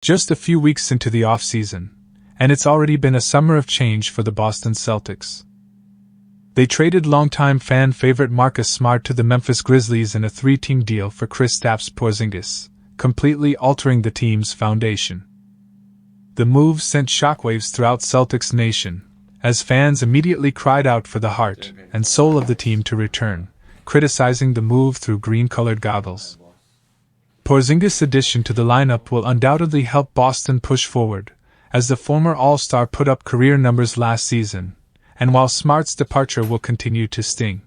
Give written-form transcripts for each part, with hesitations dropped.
Just a few weeks into the off-season, and it's already been a summer of change for the Boston Celtics. They traded longtime fan favorite Marcus Smart to the Memphis Grizzlies in a 3-team deal for Kristaps Porzingis, completely altering the team's foundation. The move sent shockwaves throughout Celtics Nation, as fans immediately cried out for the heart and soul of the team to return, criticizing the move through green-colored goggles. Porzingis' addition to the lineup will undoubtedly help Boston push forward, as the former All-Star put up career numbers last season, and while Smart's departure will continue to sting.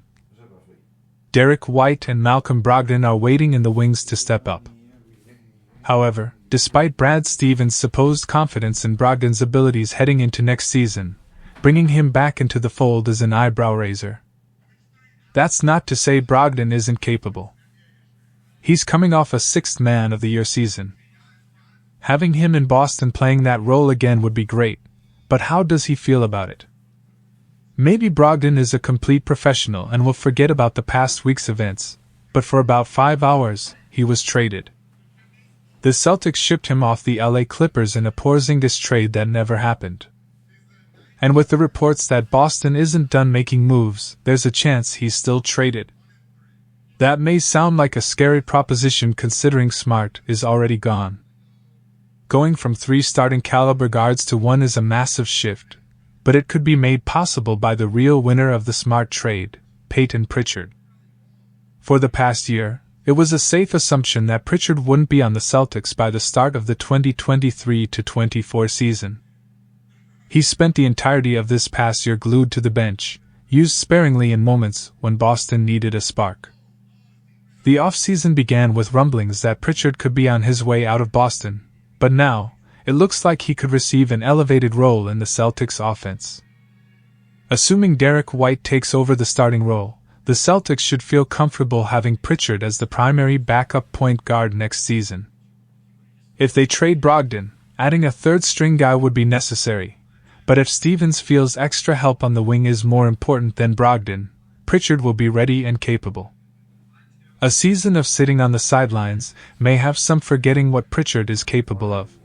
Derek White and Malcolm Brogdon are waiting in the wings to step up. However, despite Brad Stevens' supposed confidence in Brogdon's abilities heading into next season, bringing him back into the fold is an eyebrow-raiser. That's not to say Brogdon isn't capable. He's coming off a 6th Man of the Year season. Having him in Boston playing that role again would be great, but how does he feel about it? Maybe Brogdon is a complete professional and will forget about the past week's events, but for about 5 hours, he was traded. The Celtics shipped him off the LA Clippers in a Porzingis trade that never happened. And with the reports that Boston isn't done making moves, there's a chance he's still traded. That may sound like a scary proposition considering Smart is already gone. Going from 3 starting caliber guards to 1 is a massive shift, but it could be made possible by the real winner of the Smart trade, Payton Pritchard. For the past year, it was a safe assumption that Pritchard wouldn't be on the Celtics by the start of the 2023-24 season. He spent the entirety of this past year glued to the bench, used sparingly in moments when Boston needed a spark. The offseason began with rumblings that Pritchard could be on his way out of Boston, but now, it looks like he could receive an elevated role in the Celtics offense. Assuming Derek White takes over the starting role, the Celtics should feel comfortable having Pritchard as the primary backup point guard next season. If they trade Brogdon, adding a 3rd-string guy would be necessary, but if Stevens feels extra help on the wing is more important than Brogdon, Pritchard will be ready and capable. A season of sitting on the sidelines may have some forgetting what Pritchard is capable of.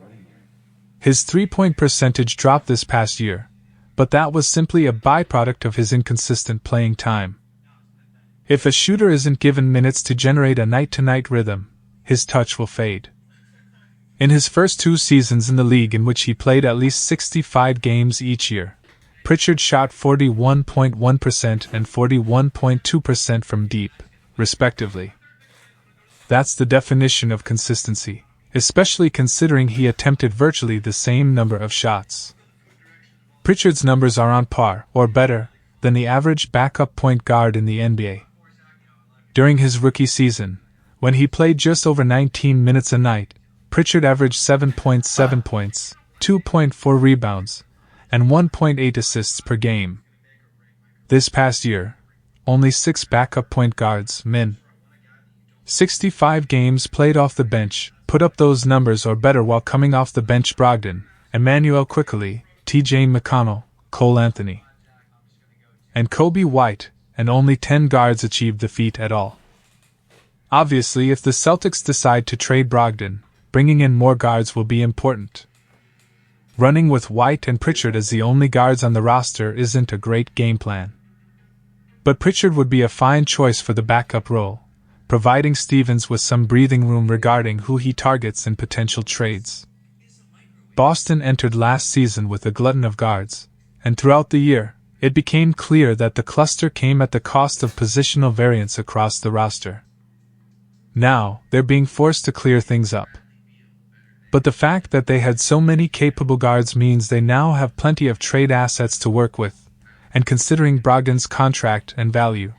His 3-point percentage dropped this past year, but that was simply a byproduct of his inconsistent playing time. If a shooter isn't given minutes to generate a night-to-night rhythm, his touch will fade. In his first 2 seasons in the league in which he played at least 65 games each year, Pritchard shot 41.1% and 41.2% from deep, respectively. That's the definition of consistency, especially considering he attempted virtually the same number of shots. Pritchard's numbers are on par, or better, than the average backup point guard in the NBA. During his rookie season, when he played just over 19 minutes a night, Pritchard averaged 7.7 points, 2.4 rebounds, and 1.8 assists per game. This past year, only 6 backup point guards, min. 65 games played off the bench, put up those numbers or better while coming off the bench. Brogdon, Emmanuel Quickley, T.J. McConnell, Cole Anthony, and Kobe White, and only 10 guards achieved the feat at all. Obviously, if the Celtics decide to trade Brogdon, bringing in more guards will be important. Running with White and Pritchard as the only guards on the roster isn't a great game plan. But Pritchard would be a fine choice for the backup role, providing Stevens with some breathing room regarding who he targets in potential trades. Boston entered last season with a glutton of guards, and throughout the year, it became clear that the cluster came at the cost of positional variance across the roster. Now, they're being forced to clear things up. But the fact that they had so many capable guards means they now have plenty of trade assets to work with, and considering Brogdon's contract and value,